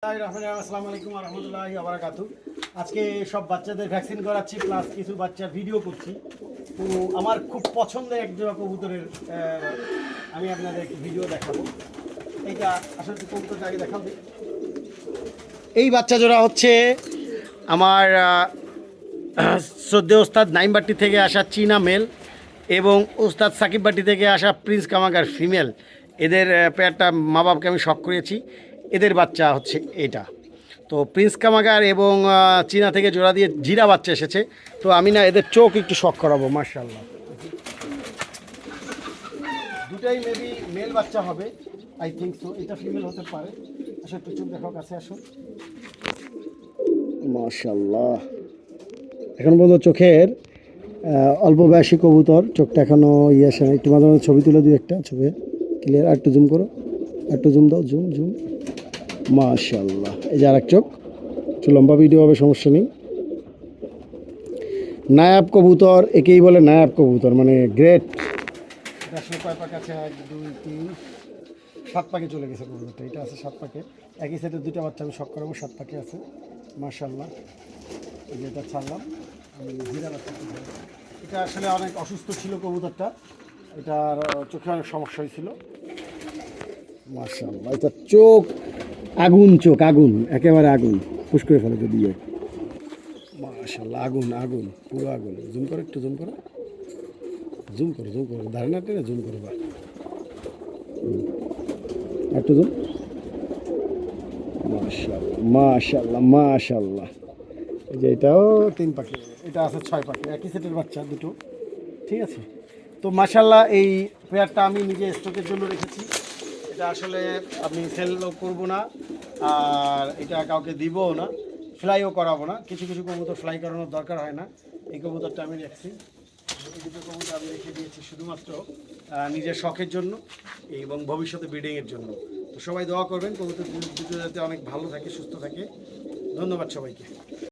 আসসালামু আলাইকুম রহমতুল্লাহি বারাকাতু। আজকে সব বাচ্চাদের ভ্যাকসিন করাচ্ছি, প্লাস কিছু বাচ্চার ভিডিও করছি। তো আমার খুব পছন্দের এক জোড়া কবুতরের আমি আপনাদের একটু ভিডিও দেখাবো। এইটা আসলে কবুতরটা আগে দেখাবো। এই বাচ্চা জোড়া হচ্ছে আমার শ্রদ্ধেয় ওস্তাদ নাইমবাট্টি থেকে আসা চীনা মেল এবং ওস্তাদ সাকিব বাট্টি থেকে আসা প্রিন্স কামাগার ফিমেল। এদের পেয়ারটা মা বাবাকে আমি শখ করিয়েছি। এদের বাচ্চা হচ্ছে এটা। তো প্রিন্স কামাগার এবং চীনা থেকে জোড়া দিয়ে জিরা বাচ্চা এসেছে। তো আমি না এদের চোখ একটু শখ করাবো। মাশাআল্লাহ, দুটাই মেবি মেল বাচ্চা হবে, আই থিঙ্ক সো। এটা ফিমেল হতে পারে। আসো একটু চোখ দেখাও, কাছে আসো। মাশাআল্লাহ, এখন পর্যন্ত চোখের অল্প বয়সী কবুতর, চোখটা এখনও আসে না। একটু মাঝে মাঝে ছবি তুলে দিই, একটা ছবি ক্লিয়ার। আর একটু জুম করো, একটু জুম দাও, জুম জুম। মাশাআল্লাহ, এই যে আরেক চোখ। একটু লম্বা ভিডিও হবে, সমস্যা নেই। নায়াব কবুতর, একেই বলে নায়াব কবুতর, মানে গ্রেট। আসলে কয় পাকে আছে? 1 2 3 7 পাকে চলে গেছে কবুতরটা। এটা আছে 7 পাকে। একই সাথে দুটো বাচ্চা আমি শখ করাবো, 7 পাকে আছে। মাশাআল্লাহ, এই যে এটা ছাড়লাম আমি। জিরা বাচ্চা, এটা আসলে অনেক অসুস্থ ছিল কবুতরটা, এটার চোখে অনেক সমস্যা হয়েছিল। মাশাআল্লাহ, এটা চোখ আগুন, চোখ আগুন, একেবারে আগুন, ফুস করে ফেলে যদি। মাশাআল্লাহ, আগুন আগুন, পুরো আগুন। জুম করো, একটু জুম করো, জুম করো, জুম করো, ধারণা টেনে জুম করো। বা একটু জুম। মাশাআল্লাহ মাশাআল্লাহ মাশাআল্লাহ। এই যে এটাও 3 পাখি, এটা আছে 6 পাখি, একই সেটের বাচ্চা দুটো। ঠিক আছে। তো মাশাআল্লাহ, এই পেয়ারটা আমি নিজে স্টকের জন্য রেখেছি। এটা আসলে আমি সেলও করবো না, আর এটা কাউকে দিবও না, ফ্লাইও করাবো না। কিছু কিছু কবুতর ফ্লাই করানোর দরকার হয় না। এই কবুতরটা আমি রাখছি, এই দুটো কবুতর আমি রেখে দিয়েছি শুধুমাত্র নিজের শখের জন্য এবং ভবিষ্যতে ব্রিডিংয়ের জন্য। তো সবাই দোয়া করবেন কবুতর দুটো যাতে অনেক ভালো থাকে, সুস্থ থাকে। ধন্যবাদ সবাইকে।